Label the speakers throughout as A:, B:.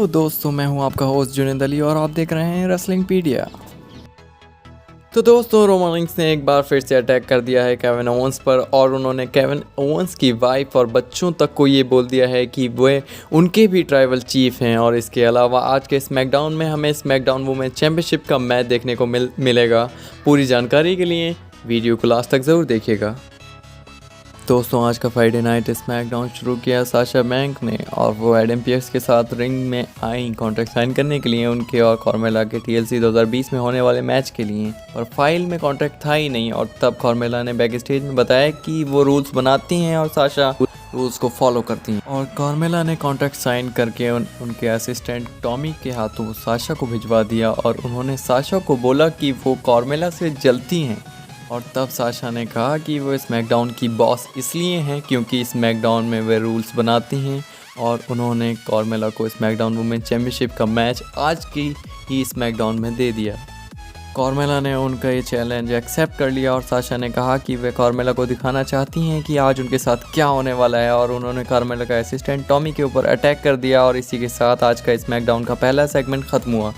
A: Hello दोस्तों, मैं हूं आपका होस्ट जुनेद अली और आप देख रहे हैं रेसलिंग पीडिया। तो दोस्तों, रोमन रेंस ने एक बार फिर से अटैक कर दिया है केविन ओवेंस पर और उन्होंने केविन ओवेंस की वाइफ और बच्चों तक को ये बोल दिया है कि वे उनके भी ट्राइबल चीफ हैं। और इसके अलावा आज के स्मैकडाउन में हमें स्मैकडाउन वुमेन चैंपियनशिप का मैच देखने को मिलेगा। पूरी जानकारी के लिए वीडियो को लास्ट तक ज़रूर देखिएगा। दोस्तों, आज का फ्राइडे नाइट स्मैकडाउन शुरू किया साशा बैंक ने और वो एडम पियर्स के साथ रिंग में आई कॉन्ट्रैक्ट साइन करने के लिए उनके और कार्मेला के TLC 2020 में होने वाले मैच के लिए। और फाइल में कॉन्ट्रैक्ट था ही नहीं और तब कार्मेला ने बैक स्टेज में बताया कि वो रूल्स बनाती हैं और साशा रूल्स को फॉलो करती हैं। और कार्मेला ने कॉन्ट्रैक्ट साइन करके उनके असिस्टेंट टॉमी के हाथों साशा को भिजवा दिया और उन्होंने साशा को बोला कि वो कार्मेला से जलती हैं। और तब साशा ने कहा कि वो स्मैकडाउन की बॉस इसलिए हैं क्योंकि स्मैकडाउन में वे रूल्स बनाती हैं। और उन्होंने कार्मेला को स्मैकडाउन वुमेन चैंपियनशिप का मैच आज की ही स्मैकडाउन में दे दिया। कार्मेला ने उनका ये चैलेंज एक्सेप्ट कर लिया और साशा ने कहा कि वे कार्मेला को दिखाना चाहती हैं कि आज उनके साथ क्या होने वाला है। और उन्होंने कार्मेला का असिस्टेंट टॉमी के ऊपर अटैक कर दिया और इसी के साथ आज का स्मैकडाउन का पहला सेगमेंट ख़त्म हुआ।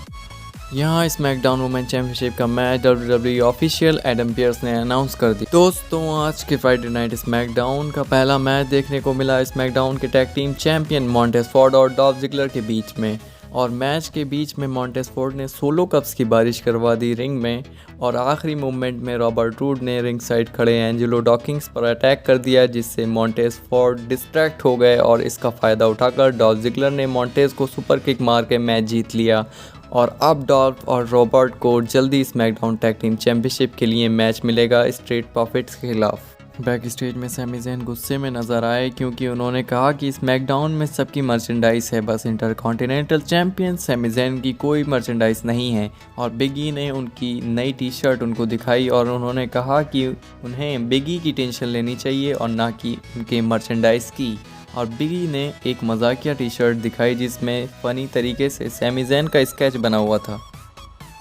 A: यहाँ स्मैकडाउन वुमेन चैंपियनशिप का match WWE official Adam Pearce ने अनाउंस कर दी। दोस्तों, आज के फ्राइडे नाइट स्मैकडाउन का पहला मैच देखने को मिला स्मैकडाउन के tag team champion montage Ford और डॉल्फ जिगलर के बीच में। और मैच के बीच में मॉन्टेज फोर्ड ने सोलो कप्स की बारिश करवा दी रिंग में और आखिरी मूवमेंट में रॉबर्ट रूड ने रिंग साइड खड़े एंजेलो डॉकिंस पर अटैक कर दिया, जिससे मॉन्टेज फोर्ड डिस्ट्रैक्ट हो गए। और इसका फ़ायदा उठाकर डॉल्फ जिगलर ने मॉन्टेज को सुपर किक मार के मैच जीत लिया। और अब डॉल्फ और रॉबर्ट को जल्दी स्मैकडाउन टैग टीम चैंपियनशिप के लिए मैच मिलेगा स्ट्रीट प्रॉफिट्स के खिलाफ। बैक स्टेज में सैमी ज़ैन गुस्से में नजर आए क्योंकि उन्होंने कहा कि स्मैकडाउन में सबकी मर्चेंडाइज है, बस इंटरकॉन्टिनेंटल चैंपियन सैमी ज़ैन की कोई मर्चेंडाइज नहीं है। और बिगी ने उनकी नई टी-शर्ट उनको दिखाई और उन्होंने कहा कि उन्हें बिगी की टेंशन लेनी चाहिए और ना कि उनके मर्चेंडाइज की। और बिगी ने एक मजाकिया टी-शर्ट दिखाई जिसमें फ़नी तरीके से सैमी ज़ैन का स्केच बना हुआ था।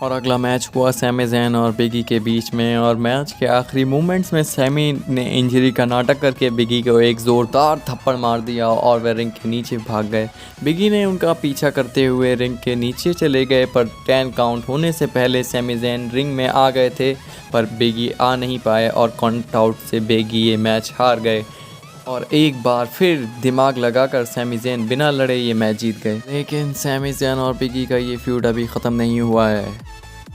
A: और अगला मैच हुआ सैमी ज़ैन और बिगी के बीच में। और मैच के आखिरी मोमेंट्स में सैमी ने इंजरी का नाटक करके बिगी को एक ज़ोरदार थप्पड़ मार दिया और वे रिंग के नीचे भाग गए। बिगी ने उनका पीछा करते हुए रिंग के नीचे चले गए पर 10 काउंट होने से पहले सैमी ज़ैन रिंग में आ गए थे, पर बिगी आ नहीं पाए और काउंट आउट से बिगी ये मैच हार गए। और एक बार फिर दिमाग लगाकर सैमी ज़ैन बिना लड़े ये मैच जीत गए। लेकिन सैमी ज़ैन और बिगी का ये फ्यूड अभी ख़त्म नहीं हुआ है।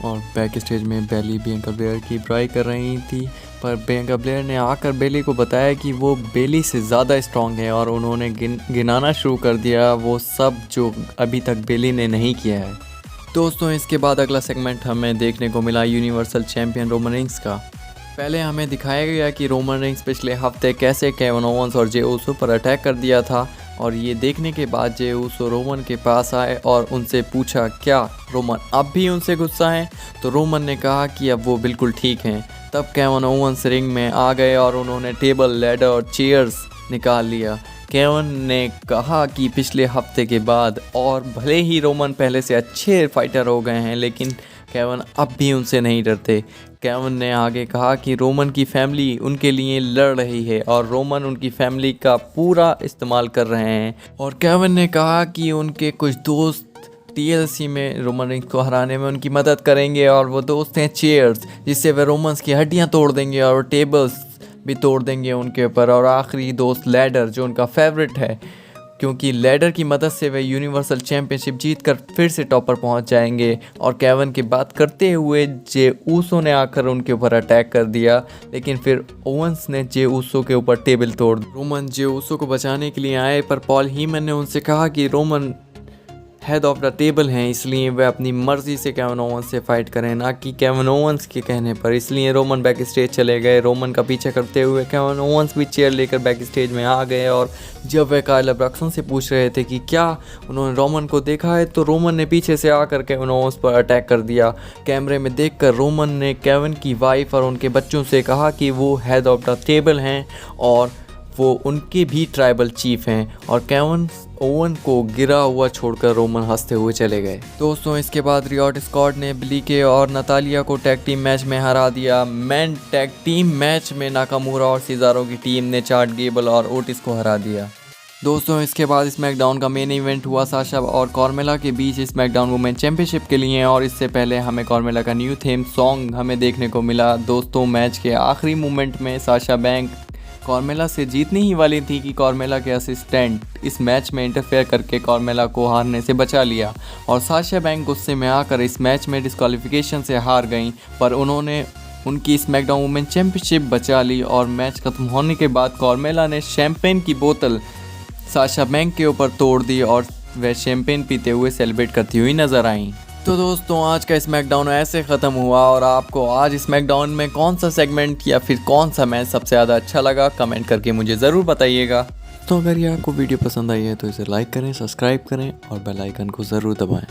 A: और बैक स्टेज में बेली बियांका ब्लेयर की बुराई कर रही थी, पर बियांका ब्लेयर ने आकर बेली को बताया कि वो बेली से ज़्यादा स्ट्रॉन्ग है और उन्होंने गिनाना शुरू कर दिया वो सब जो अभी तक बेली ने नहीं किया है। दोस्तों, इसके बाद अगला सेगमेंट हमें देखने को मिला यूनिवर्सल चैम्पियन रोमन रेंस का। पहले हमें दिखाया गया कि रोमन रेंस पिछले हफ्ते कैसे केविन ओवेंस और जे ऊसो पर अटैक कर दिया था। और ये देखने के बाद जे ऊसो रोमन के पास आए और उनसे पूछा क्या रोमन अब भी उनसे गुस्सा है। तो रोमन ने कहा कि अब वो बिल्कुल ठीक हैं। तब केविन ओवेंस रिंग में आ गए और उन्होंने टेबल, लैडर और चेयर्स निकाल लिया। केविन ने कहा कि पिछले हफ्ते के बाद और भले ही रोमन पहले से अच्छे फाइटर हो गए हैं, लेकिन केविन अब भी उनसे नहीं डरते। केविन ने आगे कहा कि रोमन की फैमिली उनके लिए लड़ रही है और रोमन उनकी फैमिली का पूरा इस्तेमाल कर रहे हैं। और केविन ने कहा कि उनके कुछ दोस्त TLC में रोमन रेंस को हराने में उनकी मदद करेंगे और वो दोस्त हैं चेयर्स, जिससे वे रोमन्स की हड्डियां तोड़ देंगे और टेबल्स भी तोड़ देंगे उनके ऊपर। और आखिरी दोस्त लैडर, जो उनका फेवरेट है, क्योंकि लैडर की मदद से वे यूनिवर्सल चैंपियनशिप जीतकर फिर से टॉप पर पहुंच जाएंगे। और केविन की बात करते हुए जे ऊसो ने आकर उनके ऊपर अटैक कर दिया, लेकिन फिर ओवेंस ने जे ऊसो के ऊपर टेबल तोड़ दी। रोमन जे ऊसो को बचाने के लिए आए, पर पॉल हीमन ने उनसे कहा कि Roman head of the table हैं, इसलिए वे अपनी मर्जी से केविन ओवेंस से फाइट करें, ना कि केविन ओवेंस के कहने पर। इसलिए रोमन बैक स्टेज चले गए। रोमन का पीछा करते हुए केविन ओवेंस भी चेयर लेकर बैक स्टेज में आ गए। और जब वे काइला ब्रैक्सन से पूछ रहे थे कि क्या उन्होंने रोमन को देखा है, तो रोमन ने पीछे से आकर केविन ओवेंस पर अटैक कर दिया। कैमरे में देखकर रोमन ने केविन की वाइफ और उनके बच्चों से कहा कि वो हेड ऑफ द टेबल हैं और वो उनके भी ट्राइबल चीफ हैं। और केविन ओवन को गिरा हुआ छोड़कर रोमन हंसते हुए चले गए। दोस्तों, इसके बाद रियोट स्कॉट ने बिलीके और नतालिया को टैग टीम मैच में हरा दिया। मैन टैग टीम मैच में नाकामुरा और सिजारो की टीम ने चार्ट गेबल और ओटिस को हरा दिया। दोस्तों इसके बाद स्मैकडाउन का मेन इवेंट हुआ साशा और कार्मेला के बीच स्मैकडाउन वुमेन चैंपियनशिप के लिए, और इससे पहले हमें कार्मेला का न्यू थीम सॉन्ग हमें देखने को मिला। दोस्तों मैच के आखिरी मोमेंट में साशा बैंक कार्मेला से जीतने ही वाली थी कि कार्मेला के असिस्टेंट इस मैच में इंटरफेयर करके कार्मेला को हारने से बचा लिया, और साशा बैंक गुस्से में आकर इस मैच में डिस्क्वालिफिकेशन से हार गई, पर उन्होंने उनकी स्मैकडाउन वुमेन चैंपियनशिप बचा ली। और मैच खत्म होने के बाद कार्मेला ने शैंपेन की बोतल साशा बैंक के ऊपर तोड़ दी और वह शैंपेन पीते हुए सेलिब्रेट करती हुई नजर आई। तो दोस्तों आज का स्मैकडाउन ऐसे ख़त्म हुआ, और आपको आज स्मैकडाउन में कौन सा सेगमेंट या फिर कौन सा मैच सबसे ज़्यादा अच्छा लगा कमेंट करके मुझे ज़रूर बताइएगा। तो अगर ये आपको वीडियो पसंद आई है तो इसे लाइक करें, सब्सक्राइब करें और बेल आइकन को ज़रूर दबाएं।